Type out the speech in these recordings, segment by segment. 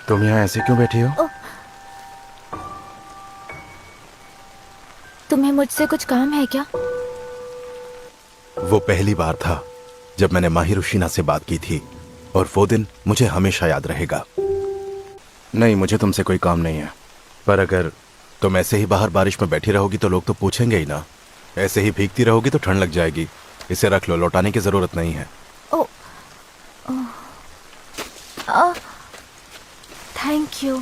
तुम यहाँ ऐसे क्यों बैठी हो? तुम्हें मुझसे कुछ काम है क्या? वो पहली बार था जब मैंने माहिर उशीना से बात की थी और वो दिन मुझे हमेशा याद रहेगा। नहीं, मुझे तुमसे कोई काम नहीं है, पर अगर तुम ऐसे ही बाहर बारिश में बैठी रहोगी तो लोग तो पूछेंगे ही ना। ऐसे ही भीगती रहोगी तो ठंड लग जाएगी। इसे रख लो, लौटाने की जरूरत नहीं है। Thank you.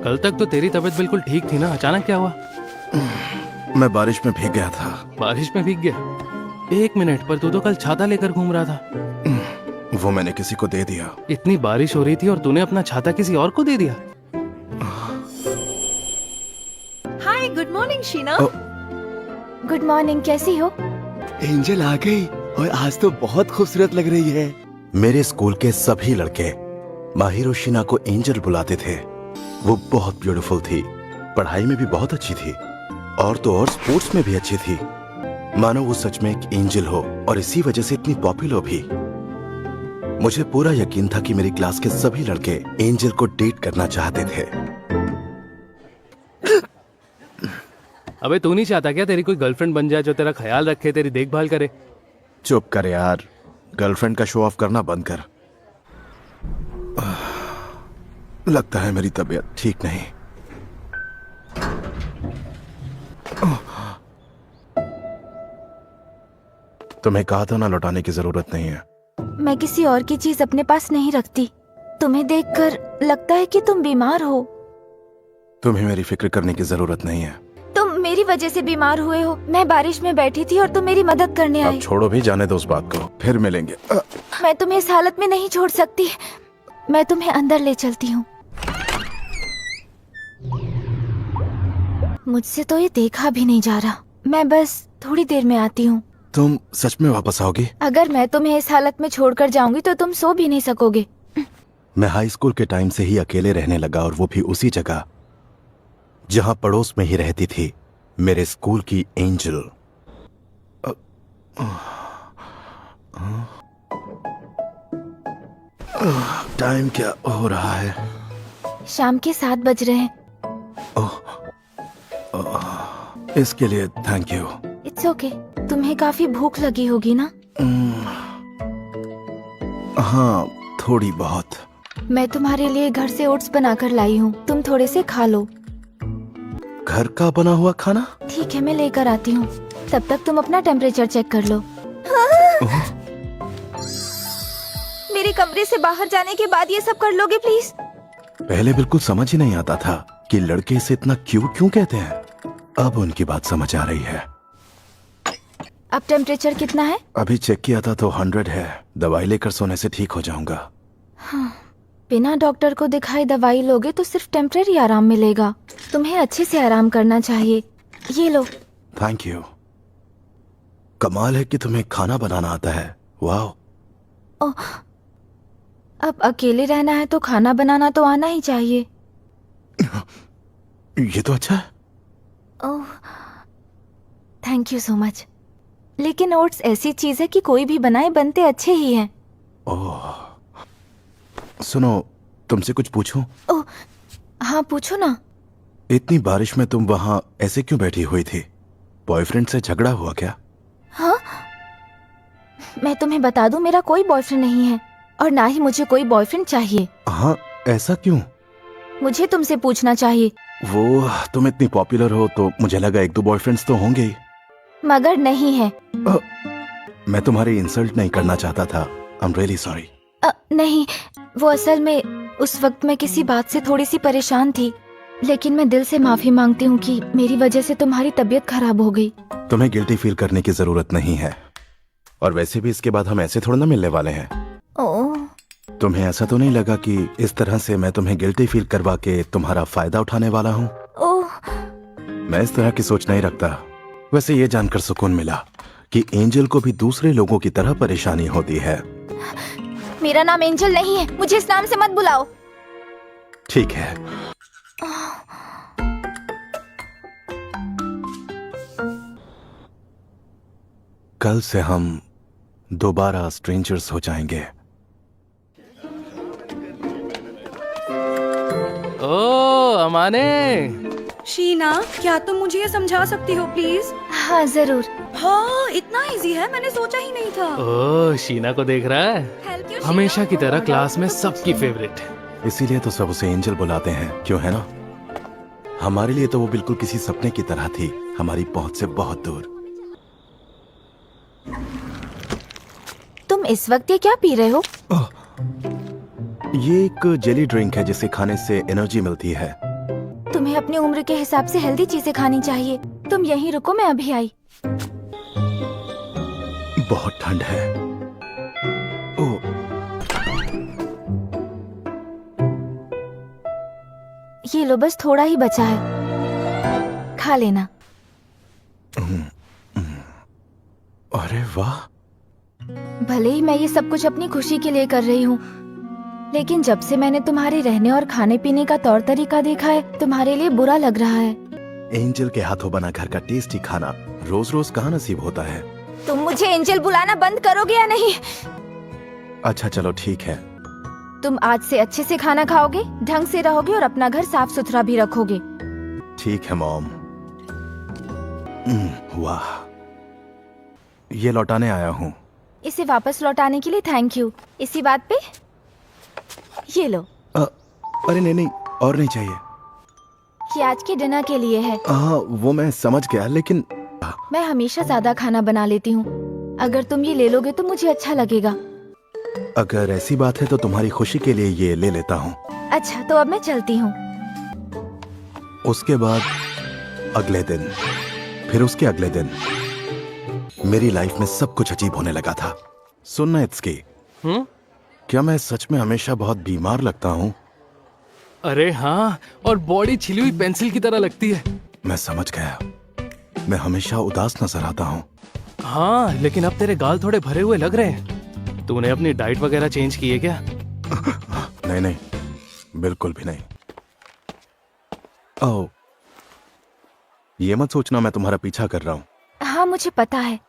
कल तक तो तेरी तबीयत बिल्कुल ठीक थी ना, अचानक क्या हुआ? मैं बारिश में भीग गया था। बारिश में भीग गया? एक मिनट, पर तू तो कल छाता लेकर घूम रहा था। वो मैंने किसी को दे दिया। इतनी बारिश हो रही थी और तूने अपना छाता किसी और को दे दिया? Hi, good morning Sheena. Good morning, कैसी हो? एंजल आ गई और आज तो बहुत खूबसूरत लग रही है। मेरे स्कूल के सभी लड़के माहिर उशीना को एंजल बुलाते थे। वो बहुत ब्यूटीफुल थी, पढ़ाई में भी बहुत अच्छी थी और तो और स्पोर्ट्स में भी अच्छी थी। मानो वो सच में एक एंजल हो और इसी वजह से इतनी पॉपुलर भी। मुझे पूरा यकीन था कि मेरी क्लास के सभी लड़के एंजल को डेट करना चाहते थे। अबे तू नहीं चाहता क्या तेरी कोई गर्लफ्रेंड बन जाए जो तेरा ख्याल रखे, तेरी देखभाल करे? चुप कर यार, गर्लफ्रेंड का शो ऑफ करना बंद कर। लगता है मेरी तबीयत ठीक नहीं। तुम्हें कहा था ना, लौटाने की जरूरत नहीं है। मैं किसी और की चीज अपने पास नहीं रखती। तुम्हें देखकर लगता है कि तुम बीमार हो। तुम्हें मेरी फिक्र करने की जरूरत नहीं है। तुम मेरी वजह से बीमार हुए हो। मैं बारिश में बैठी थी और तुम मेरी मदद करने आए। अब छोड़ो भी, जाने दो उस बात को, फिर मिलेंगे। मैं तुम्हें इस हालत में नहीं छोड़ सकती। मैं तुम्हें अंदर ले चलती हूँ। मुझसे तो ये देखा भी नहीं जा रहा। मैं बस थोड़ी देर में आती हूँ। तुम सच में वापस आओगी? अगर मैं तुम्हें इस हालत में छोड़कर जाऊंगी तो तुम सो भी नहीं सकोगे। मैं हाई स्कूल के टाइम से ही अकेले रहने लगा, और वो भी उसी जगह जहां पड़ोस में ही रहती थी मेरे स्कूल की एंजल। टाइम क्या हो रहा है? शाम के 7 बज रहे हैं। इसके लिए थैंक यू। It's okay. तुम्हें काफी भूख लगी होगी ना? हाँ, थोड़ी बहुत। मैं तुम्हारे लिए घर से ओट्स बनाकर लाई हूँ, तुम थोड़े से खा लो। घर का बना हुआ खाना? ठीक है, मैं लेकर आती हूँ। तब तक तुम अपना टेम्परेचर चेक कर लो। मेरे कमरे से बाहर जाने के बाद ये सब कर लोगे प्लीज? पहले बिल्कुल समझ ही नहीं आता था कि लड़के इसे इतना क्यों कहते हैं। अब उनकी बात समझ आ रही है। अब टेम्परेचर कितना है? अभी चेक किया था तो 100 है। दवाई लेकर सोने से ठीक हो जाऊंगा। हाँ, बिना डॉक्टर को दिखाए दवाई लोगे तो सिर्फ टेम्परेरी आराम मिलेगा। तुम्हें अच्छे से आराम करना चाहिए। ये लो। Thank you. कमाल है कि तुम्हें खाना बनाना आता है। वाह। अब अकेले रहना है तो खाना बनाना तो आना ही चाहिए। ये तो अच्छा है। ओह, थैंक यू सो मच। लेकिन ओट्स ऐसी चीज है कि कोई भी बनाए बनते अच्छे ही हैं। ओह, सुनो, तुमसे कुछ पूछूं? ओह, हाँ पूछो ना। इतनी बारिश में तुम वहां ऐसे क्यों बैठी हुई थी? बॉयफ्रेंड से झगड़ा हुआ क्या? हाँ, मैं तुम्हें बता दूं, मेरा कोई बॉयफ्रेंड नहीं है और ना ही मुझे कोई बॉयफ्रेंड चाहिए। हाँ, ऐसा क्यों? मुझे तुमसे पूछना चाहिए। वो, तुम इतनी पॉपुलर हो तो मुझे लगा 1-2 बॉयफ्रेंड्स तो होंगे ही। मगर नहीं है। मैं तुम्हारी इंसल्ट नहीं करना चाहता था। I am really sorry. नहीं, वो असल में उस वक्त मैं किसी बात से थोड़ी सी परेशान थी। लेकिन मैं दिल से माफी मांगती हूँ कि मेरी वजह से तुम्हारी तबीयत खराब हो गई। तुम्हें गिल्टी फील करने की जरूरत नहीं है, और वैसे भी इसके बाद हम ऐसे थोड़ा ना मिलने वाले हैं। ओह, तुम्हें ऐसा तो नहीं लगा कि इस तरह से मैं तुम्हें गिल्टी फील करवा के तुम्हारा फायदा उठाने वाला हूँ? ओह, मैं इस तरह की सोच नहीं रखता। वैसे ये जानकर सुकून मिला कि एंजल को भी दूसरे लोगों की तरह परेशानी होती है। मेरा नाम एंजल नहीं है, मुझे इस नाम से मत बुलाओ। ठीक है। कल से हम दोबारा स्ट्रेंजर्स हो जाएंगे। ओ अमाने, शीना, क्या तुम मुझे ये समझा सकती हो प्लीज? हाँ जरूर। हाँ, इतना इजी है, मैंने सोचा ही नहीं था। ओ शीना को देख रहा है? Help you, हमेशा शीना। की तरह क्लास में सबकी फेवरेट। इसीलिए तो सब उसे एंजल बुलाते हैं, क्यों है ना? हमारे लिए तो वो बिल्कुल किसी सपने की तरह थी, हमारी पहुंच से बहुत दूर। तुम इस वक्त ये क्या पी रहे हो? ये एक जेली ड्रिंक है जिसे खाने से एनर्जी मिलती है। तुम्हें अपनी उम्र के हिसाब से हेल्दी चीजें खानी चाहिए। तुम यहीं रुको, मैं अभी आई। बहुत ठंड है। ओ, ये लो, बस थोड़ा ही बचा है, खा लेना। अरे वाह। भले ही मैं ये सब कुछ अपनी खुशी के लिए कर रही हूँ, लेकिन जब से मैंने तुम्हारे रहने और खाने पीने का तौर तरीका देखा है, तुम्हारे लिए बुरा लग रहा है। एंजल के हाथों बना घर का टेस्टी खाना रोज रोज कहाँ नसीब होता है। तुम मुझे एंजल बुलाना बंद करोगे या नहीं? अच्छा चलो ठीक है। तुम आज से अच्छे से खाना खाओगे, ढंग से रहोगे और अपना घर साफ सुथरा भी रखोगे। ठीक है मॉम। वाह, ये लौटाने आया हूँ। इसे वापस लौटाने के लिए थैंक यू। इसी बात पे ये लो। अरे नहीं नहीं, और नहीं चाहिए। ये आज के डिनर के लिए है। हाँ वो मैं समझ गया, लेकिन मैं हमेशा ज्यादा खाना बना लेती हूँ। अगर तुम ये ले लोगे तो मुझे अच्छा लगेगा। अगर ऐसी बात है तो तुम्हारी खुशी के लिए ये ले लेता हूँ। अच्छा, तो अब मैं चलती हूँ। उसके बाद अगले दिन, फिर उसके अगले दिन मेरी लाइफ में सब कुछ अजीब होने लगा था। सुनना इत्सकी, क्या मैं सच में हमेशा बहुत बीमार लगता हूँ? अरे हाँ, और बॉडी छिली हुई पेंसिल की तरह लगती है। मैं समझ गया, मैं हमेशा उदास नजर आता हूँ। हाँ, लेकिन अब तेरे गाल थोड़े भरे हुए लग रहे हैं। तूने अपनी डाइट वगैरह चेंज की है क्या? नहीं नहीं, बिल्कुल भी नहीं। ओह, ये मत सोचना मैं तुम्हारा पीछा कर रहा हूँ। हाँ मुझे पता है,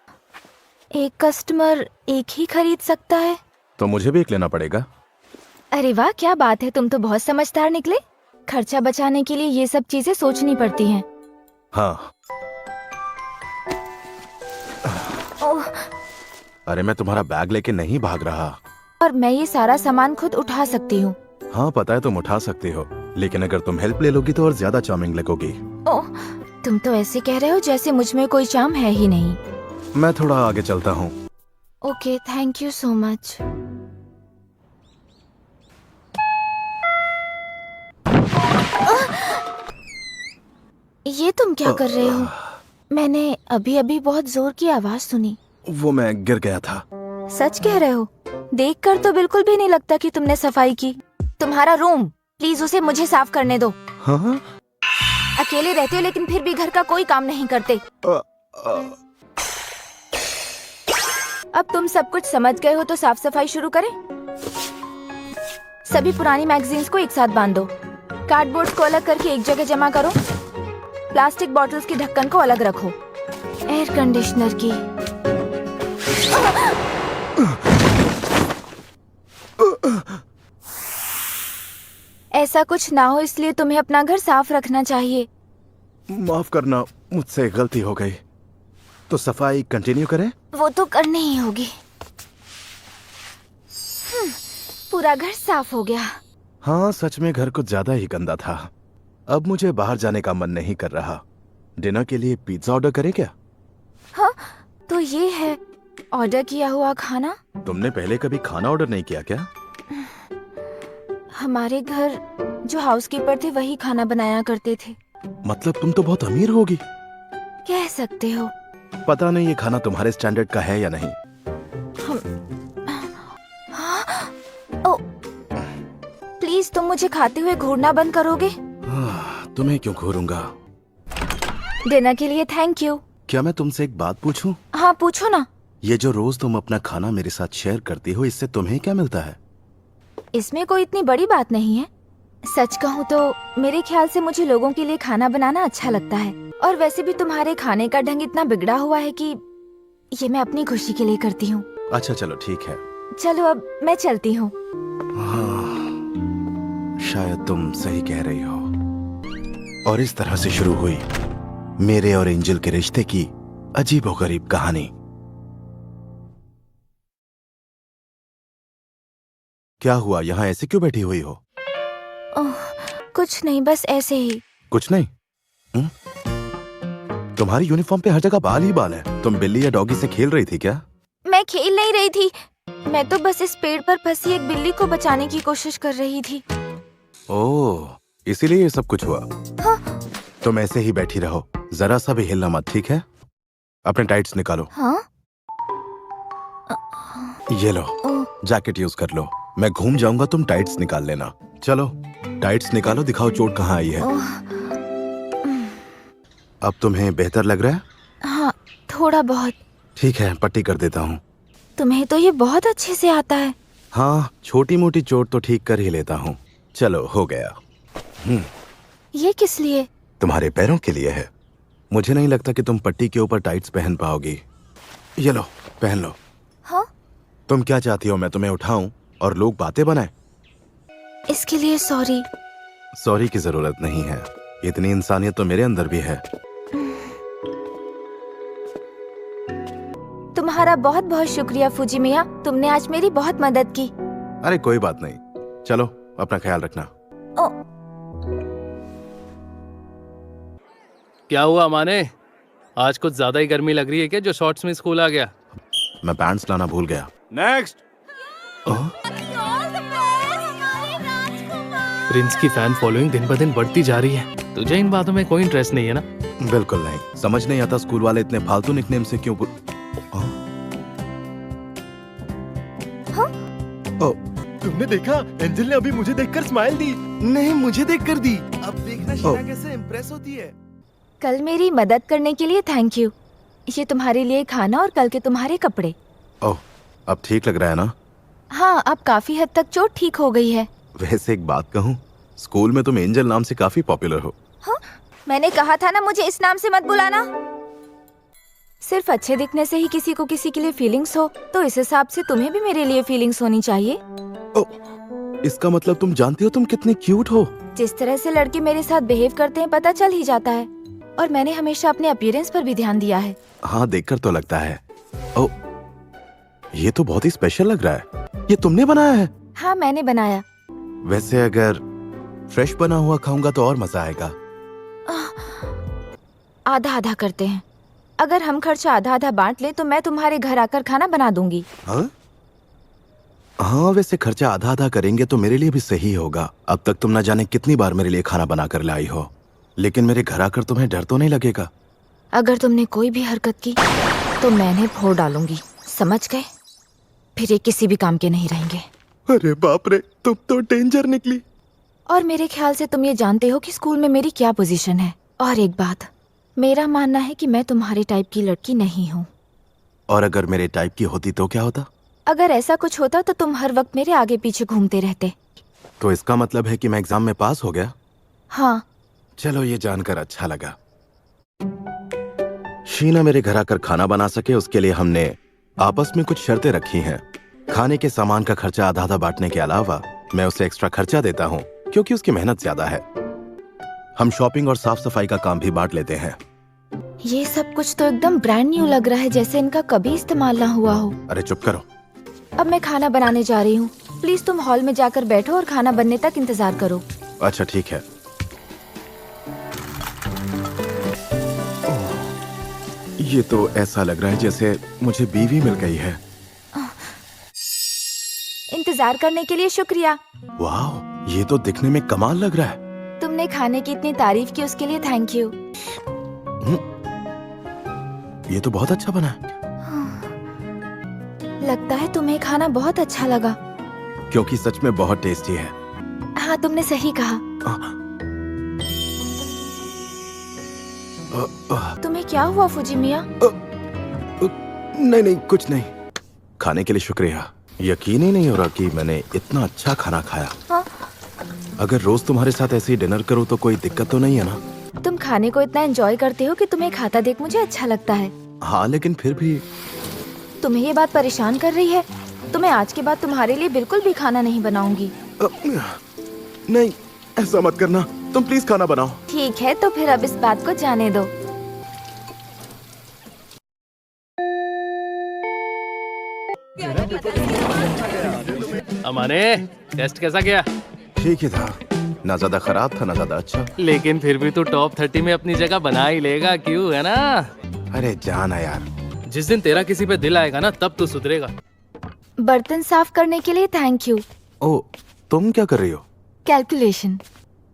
एक कस्टमर एक ही खरीद सकता है। तो मुझे भी एक लेना पड़ेगा। अरे वाह, क्या बात है, तुम तो बहुत समझदार निकले। खर्चा बचाने के लिए ये सब चीजें सोचनी पड़ती हैं। हाँ। ओह, अरे मैं तुम्हारा बैग लेके नहीं भाग रहा। और मैं ये सारा सामान खुद उठा सकती हूँ। हाँ पता है तुम उठा सकती हो, लेकिन अगर तुम हेल्प ले लोगी तो और ज्यादा चार्मिंग लगोगी। ओह, तुम तो ऐसे कह रहे हो जैसे मुझ में कोई चार्म है ही नहीं। मैं थोड़ा आगे चलता हूँ। Okay, thank you so much. ये तुम क्या कर रहे हो? मैंने अभी अभी बहुत जोर की आवाज सुनी। वो मैं गिर गया था। सच कह रहे हो? देखकर तो बिल्कुल भी नहीं लगता कि तुमने सफाई की। तुम्हारा रूम, प्लीज उसे मुझे साफ करने दो। हाँ? अकेले रहते हो लेकिन फिर भी घर का कोई काम नहीं करते। अब तुम सब कुछ समझ गए हो तो साफ सफाई शुरू करें। सभी पुरानी मैगजीन्स को एक साथ बांध दो। कार्डबोर्ड को अलग करके एक जगह जमा करो। प्लास्टिक बॉटल्स के ढक्कन को अलग रखो। एयर कंडीशनर की ऐसा कुछ ना हो इसलिए तुम्हें अपना घर साफ रखना चाहिए। माफ करना, मुझसे गलती हो गई। तो सफाई कंटिन्यू करें? वो तो करनी ही होगी। पूरा घर साफ हो गया। हाँ सच में घर कुछ ज्यादा ही गंदा था। अब मुझे बाहर जाने का मन नहीं कर रहा। डिनर के लिए पिज्जा ऑर्डर करें क्या? हाँ, तो ये है ऑर्डर किया हुआ खाना। तुमने पहले कभी खाना ऑर्डर नहीं किया क्या? हमारे घर जो हाउसकीपर थे वही खाना बनाया करते थे। मतलब तुम तो बहुत अमीर होगी। कह सकते हो। पता नहीं ये खाना तुम्हारे स्टैंडर्ड का है या नहीं। ओ, प्लीज तुम मुझे खाते हुए घूरना बंद करोगे? तुम्हें क्यों घूरूंगा? डिनर के लिए थैंक यू। क्या मैं तुमसे एक बात पूछूं? हाँ पूछो ना। ये जो रोज तुम अपना खाना मेरे साथ शेयर करती हो, इससे तुम्हें क्या मिलता है? इसमें कोई इतनी बड़ी बात नहीं है। सच कहूँ तो मेरे ख्याल से मुझे लोगों के लिए खाना बनाना अच्छा लगता है। और वैसे भी तुम्हारे खाने का ढंग इतना बिगड़ा हुआ है कि ये मैं अपनी खुशी के लिए करती हूँ। अच्छा चलो ठीक है। चलो अब मैं चलती हूँ। शायद तुम सही कह रही हो। और इस तरह से शुरू हुई मेरे और एंजल के रिश्ते की अजीबोगरीब कहानी। क्या हुआ, यहाँ ऐसे क्यों बैठी हुई हो? ओह, कुछ नहीं, बस ऐसे ही। कुछ नहीं। तुम्हारी यूनिफॉर्म पे हर जगह बाल ही बाल है। तुम बिल्ली या डॉगी से खेल रही थी क्या? मैं खेल नहीं रही थी, मैं तो बस इस पेड़ पर फंसी एक बिल्ली को बचाने की कोशिश कर रही थी। ओह, इसीलिए ये सब कुछ हुआ। हाँ। तुम ऐसे ही बैठी रहो, जरा सा भी हिलना मत, ठीक है? अपने टाइट्स निकालो। हाँ? ये लो, ओह, जैकेट यूज कर लो। मैं घूम जाऊंगा, तुम टाइट्स निकाल लेना। चलो टाइट्स निकालो, दिखाओ चोट कहाँ आई है। ओह, अब तुम्हें बेहतर लग रहा है? हाँ, थोड़ा बहुत। ठीक है, पट्टी कर देता हूँ। तुम्हें तो ये बहुत अच्छे से आता है। हाँ, छोटी मोटी चोट तो ठीक कर ही लेता हूँ। चलो, हो गया। ये किस लिए? तुम्हारे पैरों के लिए है। मुझे नहीं लगता कि तुम पट्टी के ऊपर टाइट्स पहन पाओगी। ये लो, पहन लो। हाँ? तुम क्या चाहती हो, मैं तुम्हें उठाऊं और लोग बातें बनाएं? इसके लिए सॉरी। सॉरी की जरूरत नहीं है, इतनी इंसानियत तो मेरे अंदर भी है। तुम्हारा बहुत बहुत शुक्रिया फूजी मिया, तुमने आज मेरी बहुत मदद की। अरे कोई बात नहीं, चलो अपना ख्याल रखना। ओ, क्या हुआ माने, आज कुछ ज्यादा ही गर्मी लग रही है क्या जो शॉर्ट्स में स्कूल आ गया? मैं पैंट्स लाना भूल गया। नेक्स्ट। प्रिंस की फैन फॉलोइंग दिन ब दिन बढ़ती जा रही है। तुझे इन बातों में कोई इंटरेस्ट नहीं है ना? बिल्कुल नहीं। समझ नहीं आता स्कूल वाले इतने फालतू निकनेम से क्यों तुमने देखा, एंजल ने अभी मुझे देखकर स्माइल दी। नहीं, मुझे देखकर दी। अब देखना शीना कैसे इम्प्रेस होती है। कल मेरी मदद करने के लिए थैंक यू। ये तुम्हारे लिए खाना और कल के तुम्हारे कपड़े। ओह, अब ठीक लग रहा है ना? हाँ, अब काफी हद तक चोट ठीक हो गई है। वैसे एक बात कहूँ, स्कूल में तुम एंजल नाम से काफी पॉपुलर हो। हाँ? मैंने कहा था ना मुझे इस नाम से मत बुलाना। सिर्फ अच्छे दिखने से ही किसी को किसी के लिए फीलिंग्स हो, तो इस हिसाब से तुम्हें भी मेरे लिए फीलिंग्स होनी चाहिए। इसका मतलब तुम जानती हो तुम कितनी क्यूट हो। जिस तरह से लड़के मेरे साथ बिहेव करते हैं पता चल ही जाता है। और मैंने हमेशा अपने अपीयरेंस पर भी ध्यान दिया है। हाँ, देखकर तो लगता है। ओ, ये तो बहुत ही स्पेशल लग रहा है। ये तुमने बनाया है? हाँ, मैंने बनाया। वैसे अगर फ्रेश बना हुआ खाऊंगा तो और मजा आएगा। आधा आधा करते हैं। अगर हम खर्चा आधा आधा बांट लें तो मैं तुम्हारे घर आकर खाना बना दूंगी। हाँ? हाँ, वैसे खर्चा आधा आधा करेंगे तो मेरे लिए भी सही होगा। अब तक तुम न जाने कितनी बार मेरे लिए खाना बना कर लाई हो, लेकिन मेरे घर आकर तुम्हें डर तो नहीं लगेगा? अगर तुमने कोई भी हरकत की तो मैंने फोड़ डालूंगी, समझ गए? फिर ये किसी भी काम के नहीं रहेंगे। अरे बाप रे, तुम तो डेंजर निकली। और मेरे ख्याल से तुम ये जानते हो कि स्कूल में मेरी क्या पोजीशन है। और एक बात, मेरा मानना है कि मैं तुम्हारे टाइप की लड़की नहीं हूँ। और अगर मेरे टाइप की होती तो क्या होता? अगर ऐसा कुछ होता तो तुम हर वक्त मेरे आगे पीछे घूमते रहते। तो इसका मतलब है कि मैं एग्जाम में पास हो गया? हाँ। चलो, ये जानकर अच्छा लगा। शीना मेरे घर आकर खाना बना सके उसके लिए हमने आपस में कुछ शर्तें रखी हैं। खाने के सामान का खर्चा आधा आधा बांटने के अलावा मैं उसे एक्स्ट्रा खर्चा देता हूँ क्योंकि उसकी मेहनत ज्यादा है। हम शॉपिंग और साफ सफाई का काम भी बांट लेते हैं। ये सब कुछ तो एकदम ब्रांड न्यू लग रहा है, जैसे इनका कभी इस्तेमाल ना हुआ हो। अरे चुप करो। अब मैं खाना बनाने जा रही हूँ। प्लीज तुम हॉल में जाकर बैठो और खाना बनने तक इंतजार करो। अच्छा ठीक है। ये तो ऐसा लग रहा है जैसे मुझे बीवी मिल गई है। इंतजार करने के लिए शुक्रिया। वाह, ये तो दिखने में कमाल लग रहा है। तुमने खाने की इतनी तारीफ की उसके लिए थैंक यू। ये तो बहुत अच्छा बना है। लगता है तुम्हें खाना बहुत अच्छा लगा। क्योंकि सच में बहुत टेस्टी है। हाँ, तुमने सही कहा। तुम्हें क्या हुआ फूजी मिया? नहीं नहीं, कुछ नहीं। खाने के लिए शुक्रिया। यकीन ही नहीं हो रहा कि मैंने इतना अच्छा खाना खाया। हाँ? अगर रोज तुम्हारे साथ ऐसे ही डिनर करूँ तो कोई दिक्कत तो नहीं है ना? तुम खाने को इतना एंजॉय करते हो कि तुम्हें खाता देख मुझे अच्छा लगता है। हाँ, लेकिन फिर भी तुम्हें ये बात परेशान कर रही है तो मैं आज के बाद तुम्हारे लिए बिल्कुल भी खाना नहीं बनाऊंगी। नहीं, ऐसा मत करना। तुम प्लीज खाना बनाओ। ठीक है, तो फिर अब इस बात को जाने दो। अमाने, टेस्ट कैसा गया? ठीक ही था, ना ज्यादा खराब था ना ज्यादा अच्छा। लेकिन फिर भी तू टॉप 30 में अपनी जगह बना ही लेगा, क्यों, है ना? अरे जाना यार। जिस दिन तेरा किसी पे दिल आएगा ना, तब तू सुधरेगा। बर्तन साफ करने के लिए थैंक यू। ओ, तुम क्या कर रही हो? कैलकुलेशन।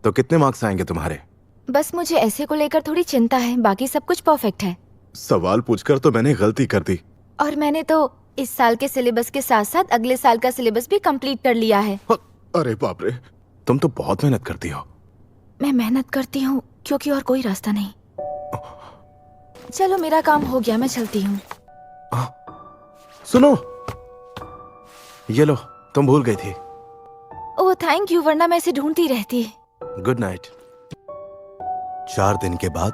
तो कितने मार्क्स आएंगे तुम्हारे? बस मुझे ऐसे को लेकर थोड़ी चिंता है, बाकी सब कुछ परफेक्ट है। सवाल पूछकर तो मैंने गलती कर दी। और मैंने तो इस साल के सिलेबस के साथ साथ अगले साल का सिलेबस भी कंप्लीट कर लिया है। अरे बाप रे, तुम तो बहुत मेहनत करती हो। मैं मेहनत करती हूँ क्योंकि और कोई रास्ता नहीं। चलो मेरा काम हो गया, मैं चलती हूँ। सुनो, ये लो, तुम भूल गई थी। ओह थैंक यू, वरना मैं इसे ढूंढती रहती। Good night. 4 दिन के बाद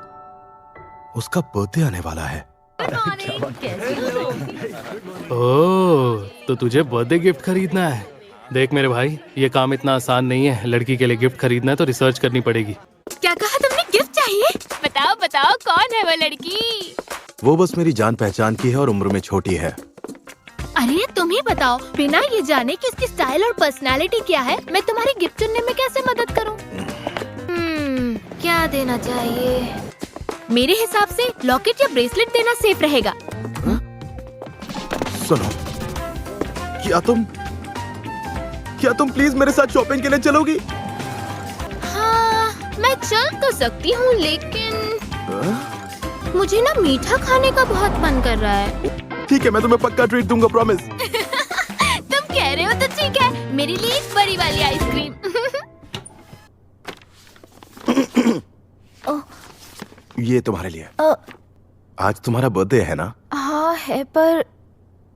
उसका बर्थडे आने वाला है। ओह, तो तुझे बर्थडे गिफ्ट खरीदना है। देख मेरे भाई, ये काम इतना आसान नहीं है। लड़की के लिए गिफ्ट खरीदना है तो रिसर्च करनी पड़ेगी। क्या कहा तुमने? गिफ्ट चाहिए? बताओ बताओ, कौन है वो लड़की? वो बस मेरी जान पहचान की है और उम्र में छोटी है। अरे तुम ही बताओ, बिना ये जाने कि उसकी स्टाइल और पर्सनालिटी क्या है, मैं तुम्हारी गिफ्ट चुनने में कैसे मदद करूं? क्या देना चाहिए? मेरे हिसाब से लॉकेट या ब्रेसलेट देना सेफ रहेगा। सुनो, क्या तुम प्लीज मेरे साथ शॉपिंग के लिए चलोगी? हाँ, मैं चल तो सकती हूँ, लेकिन मुझे ना मीठा खाने का बहुत मन कर रहा है। ठीक है, मैं तुम्हें पक्का ट्रीट दूंगा, प्रॉमिस। तुम कह रहे हो तो ठीक है, मेरे लिए एक बड़ी वाली आइसक्रीम। ये तुम्हारे लिए। आज तुम्हारा बर्थडे है ना? हाँ है, पर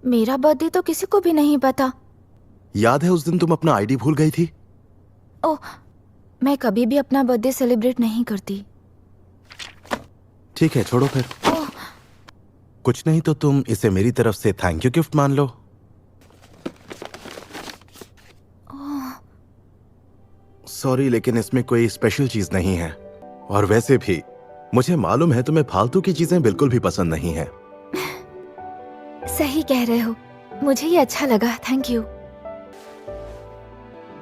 मेरा बर्थडे तो किसी को भी नहीं पता। याद है उस दिन तुम अपना आईडी भूल गई थी? ओह, मैं कभी भी अपना बर्थडे सेलिब्रेट नहीं करती। ठीक है, छोड़ो फिर। कुछ नहीं तो तुम इसे मेरी तरफ से थैंक यू गिफ्ट मान लो। सॉरी, लेकिन इसमें कोई स्पेशल चीज नहीं है। और वैसे भी मुझे मालूम है तुम्हें फालतू की चीजें बिल्कुल भी पसंद नहीं है। सही कह रहे हो, मुझे ये अच्छा लगा, थैंक यू।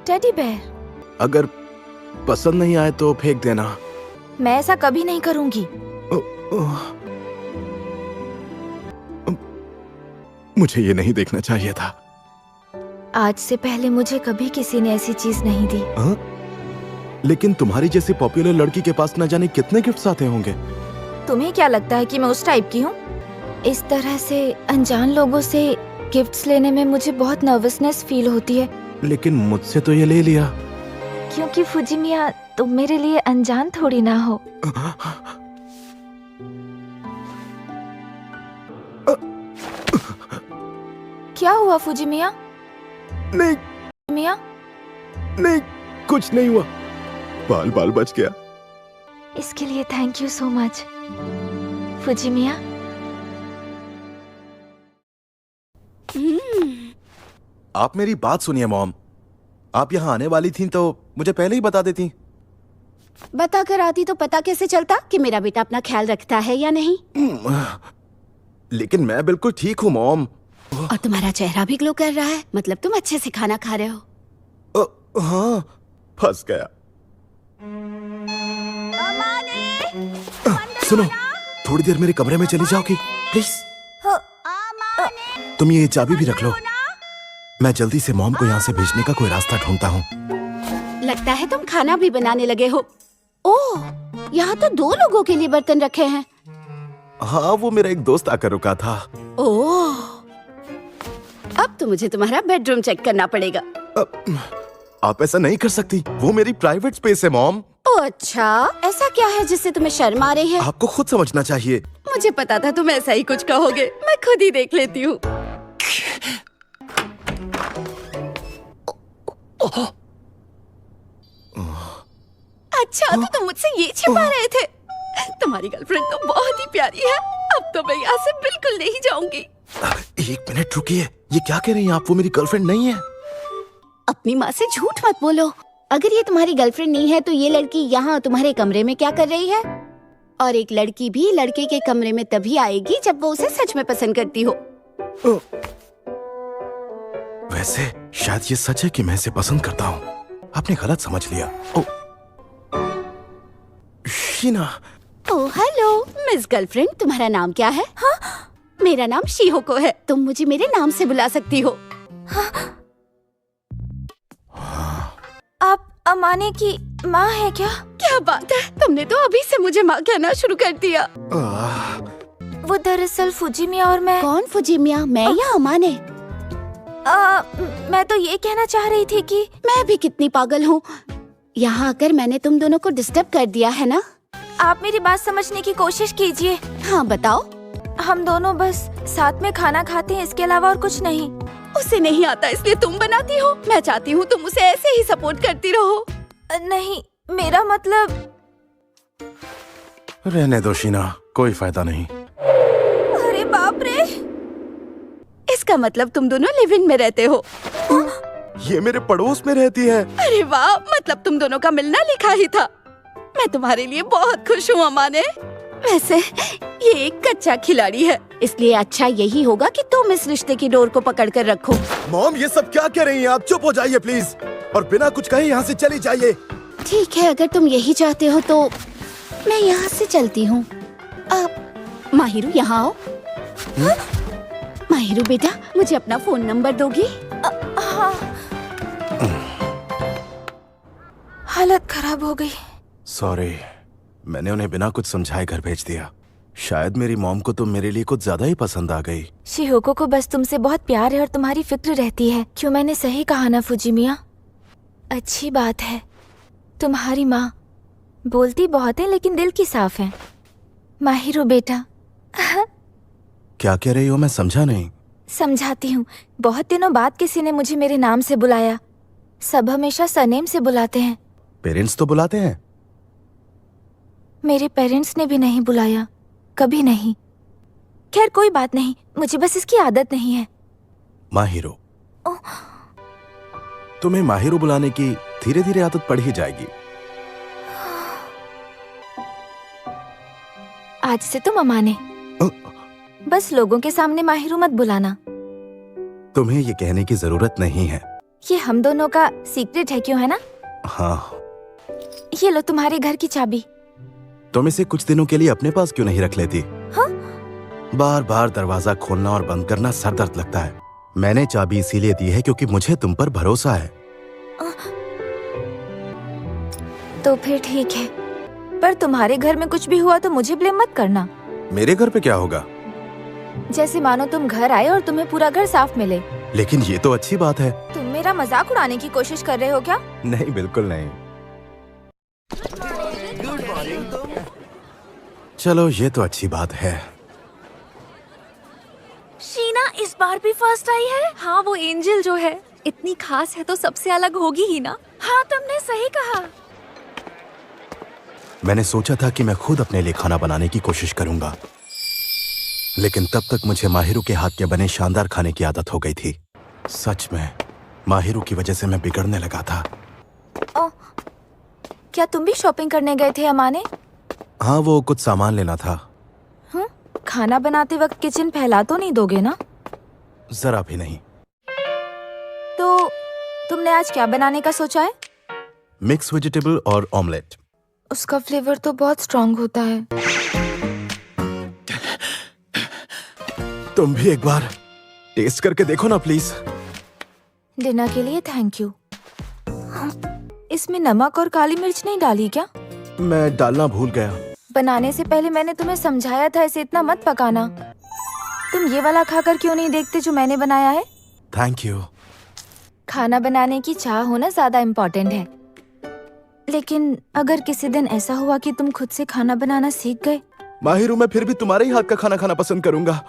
Teddy bear. अगर पसंद नहीं आए तो फेंक देना। मैं ऐसा कभी नहीं करूंगी। मुझे ये नहीं देखना चाहिए था। आज से पहले मुझे कभी किसी ने ऐसी चीज नहीं दी। लेकिन तुम्हारी जैसी पॉपुलर लड़की के पास न जाने कितने गिफ्ट्स आते होंगे। तुम्हें क्या लगता है कि मैं उस टाइप की हूँ? इस तरह से अनजान लोगों से गिफ्ट्स लेने में मुझे बहुत नर्वसनेस फील होती है। लेकिन मुझसे तो ये ले लिया। क्योंकि फुजिमिया, तुम मेरे लिए अनजान थोड़ी ना हो। क्या हुआ फुजिमिया? नहीं मिया, नहीं, कुछ नहीं हुआ। बाल बाल बच गया। इसके लिए थैंक यू सो मच फुजिमिया। आप मेरी बात सुनिए मॉम। आप यहाँ आने वाली थीं तो मुझे पहले ही बता देती। बता कर आती तो पता कैसे चलता कि मेरा बेटा अपना ख्याल रखता है या नहीं। लेकिन मैं बिल्कुल ठीक हूँ मॉम। और तुम्हारा चेहरा भी ग्लो कर रहा है, मतलब तुम अच्छे से खाना खा रहे हो। हाँ, फंस गया। सुनो, थोड़ी देर मेरे कमरे में चली जाओगी प्लीज? तुम ये चाबी भी रख लो। मैं जल्दी से मॉम को यहाँ से भेजने का कोई रास्ता ढूंढता हूँ। लगता है तुम खाना भी बनाने लगे हो। ओह, यहाँ तो 2 लोगों के लिए बर्तन रखे हैं। हाँ, वो मेरा एक दोस्त आकर रुका था। ओह, अब तो मुझे तुम्हारा बेडरूम चेक करना पड़ेगा। आप ऐसा नहीं कर सकती, वो मेरी प्राइवेट स्पेस है मॉम। ओह अच्छा, ऐसा क्या है जिससे तुम्हें शर्म आ रही है? आपको खुद समझना चाहिए। मुझे पता था तुम ऐसा ही कुछ कहोगे, मैं खुद ही देख लेती हूँ। अच्छा, तो तुम मुझसे ये छिपा रहे थे। तुम्हारी गर्लफ्रेंड तो बहुत ही प्यारी है। अब तो मैं यहाँ से बिल्कुल नहीं जाऊंगी। 1 मिनट रुकिए, ये क्या कह रही हैं आप? वो मेरी गर्लफ्रेंड नहीं है। अपनी माँ से झूठ मत बोलो। अगर ये तुम्हारी गर्लफ्रेंड नहीं है तो ये लड़की यहाँ तुम्हारे कमरे में क्या कर रही है? और एक लड़की भी लड़के के कमरे में तभी आएगी जब वो उसे सच में पसंद करती हो। वैसे शायद ये सच है कि मैं इसे पसंद करता हूँ। आपने गलत समझ लिया। Oh, Sheena. Oh hello miss girlfriend, तुम्हारा नाम क्या है? हाँ? मेरा नाम शिहोको है। तुम मुझे मेरे नाम से बुला सकती हो। आप अमाने की माँ है क्या? क्या बात है, तुमने तो अभी से मुझे माँ कहना शुरू कर दिया। वो दरअसल फुजिमिया और मैं। कौन फुजिमिया, मैं या अमाने? मैं तो ये कहना चाह रही थी कि मैं भी कितनी पागल हूँ। यहाँ आकर मैंने तुम दोनों को डिस्टर्ब कर दिया है ना? आप मेरी बात समझने की कोशिश कीजिए। हाँ बताओ। हम दोनों बस साथ में खाना खाते हैं, इसके अलावा और कुछ नहीं। उसे नहीं आता इसलिए तुम बनाती हो। मैं चाहती हूँ तुम उसे ऐसे ही सपोर्ट करती रहो। नहीं, मेरा मतलब। रहने दो शीना, कोई फायदा नहीं। अरे बाप रे। इसका मतलब तुम दोनों लिव इन में रहते हो। ये मेरे पड़ोस में रहती है। अरे वाह, मतलब तुम दोनों का मिलना लिखा ही था। मैं तुम्हारे लिए बहुत खुश हूँ अमाने। वैसे ये एक कच्चा खिलाड़ी है, इसलिए अच्छा यही होगा कि तुम इस रिश्ते की डोर को पकड़ कर रखो। मॉम, ये सब क्या कह रही हैं आप? चुप हो जाइए प्लीज, और बिना कुछ कहे यहाँ से चली जाइए। ठीक है, अगर तुम यही चाहते हो तो मैं यहाँ से चलती हूँ। अब माहिरू यहाँ आओ। माहिरू बेटा, मुझे अपना फोन नंबर दोगी? हाँ। हालत खराब हो गई। सॉरी, मैंने उन्हें बिना कुछ समझाए घर भेज दिया। शायद मेरी मॉम को तुम मेरे लिए कुछ ज्यादा ही पसंद आ गई। शिहोको को बस तुमसे बहुत प्यार है और तुम्हारी फिक्र रहती है। क्यों, मैंने सही कहा ना फुजिमिया? अच्छी बात है। तुम्हारी माँ बोलती बहुत है लेकिन दिल की साफ है। माहिरो बेटा। क्या कह रही हो? मैं समझा नहीं। समझाती हूँ। बहुत दिनों बाद किसी ने मुझे मेरे नाम से बुलाया। सब हमेशा सरनेम से बुलाते हैं। पेरेंट्स तो बुलाते हैं। मेरे पेरेंट्स ने भी नहीं बुलाया, कभी नहीं। खैर कोई बात नहीं, मुझे बस इसकी आदत नहीं है। माहिरो, तुम्हें माहिरो बुलाने की धीरे धीरे आदत पड़ ही जाएगी। आज से तुम अमाने। बस लोगों के सामने माहिरो मत बुलाना। तुम्हें ये कहने की जरूरत नहीं है। ये हम दोनों का सीक्रेट है, क्यों है ना? हाँ। ये लो तुम्हारे घर की चाबी। तुम इसे कुछ दिनों के लिए अपने पास क्यों नहीं रख लेती? हाँ? बार बार दरवाजा खोलना और बंद करना सर दर्द लगता है। मैंने चाबी इसीलिए दी है क्योंकि मुझे तुम पर भरोसा है। तो फिर ठीक है, पर तुम्हारे घर में कुछ भी हुआ तो मुझे ब्लेम मत करना। मेरे घर पे क्या होगा? जैसे मानो तुम घर आए और तुम्हें पूरा घर साफ मिले। लेकिन ये तो अच्छी बात है। तुम मेरा मजाक उड़ाने की कोशिश कर रहे हो क्या? नहीं, बिल्कुल नहीं। चलो, ये तो अच्छी बात है। शीना इस बार भी फर्स्ट आई है। हाँ, वो एंजल जो है इतनी खास है तो सबसे अलग होगी ही ना। हाँ, तुमने सही कहा। मैंने सोचा था कि मैं खुद अपने लिए खाना बनाने की कोशिश करूंगा, लेकिन तब तक मुझे माहिरू के हाथ के बने शानदार खाने की आदत हो गई थी। सच में माहिरू की वजह से मैं बिगड़ने लगा था। क्या तुम भी शॉपिंग करने गए थे अमाने? हाँ, वो कुछ सामान लेना था। खाना बनाते वक्त किचन फैला तो नहीं दोगे ना? जरा भी नहीं। तो तुमने आज क्या बनाने का सोचा है? मिक्स वेजिटेबल और ऑमलेट। उसका फ्लेवर तो बहुत स्ट्रॉन्ग होता है। तुम भी एक बार टेस्ट करके देखो ना प्लीज। डिनर के लिए थैंक यू। इसमें नमक और काली मिर्च नहीं डाली क्या? मैं डालना भूल गया। बनाने से पहले मैंने तुम्हें समझाया था इसे इतना मत पकाना। तुम ये वाला खाकर क्यों नहीं देखते जो मैंने बनाया है? Thank you. खाना बनाने की चाह होना ज्यादा इम्पोर्टेंट है। लेकिन अगर किसी दिन ऐसा हुआ कि तुम खुद से खाना बनाना सीख गए? माहिरू, मैं फिर भी तुम्हारे ही हाथ का खाना खाना पसंद करूंगा।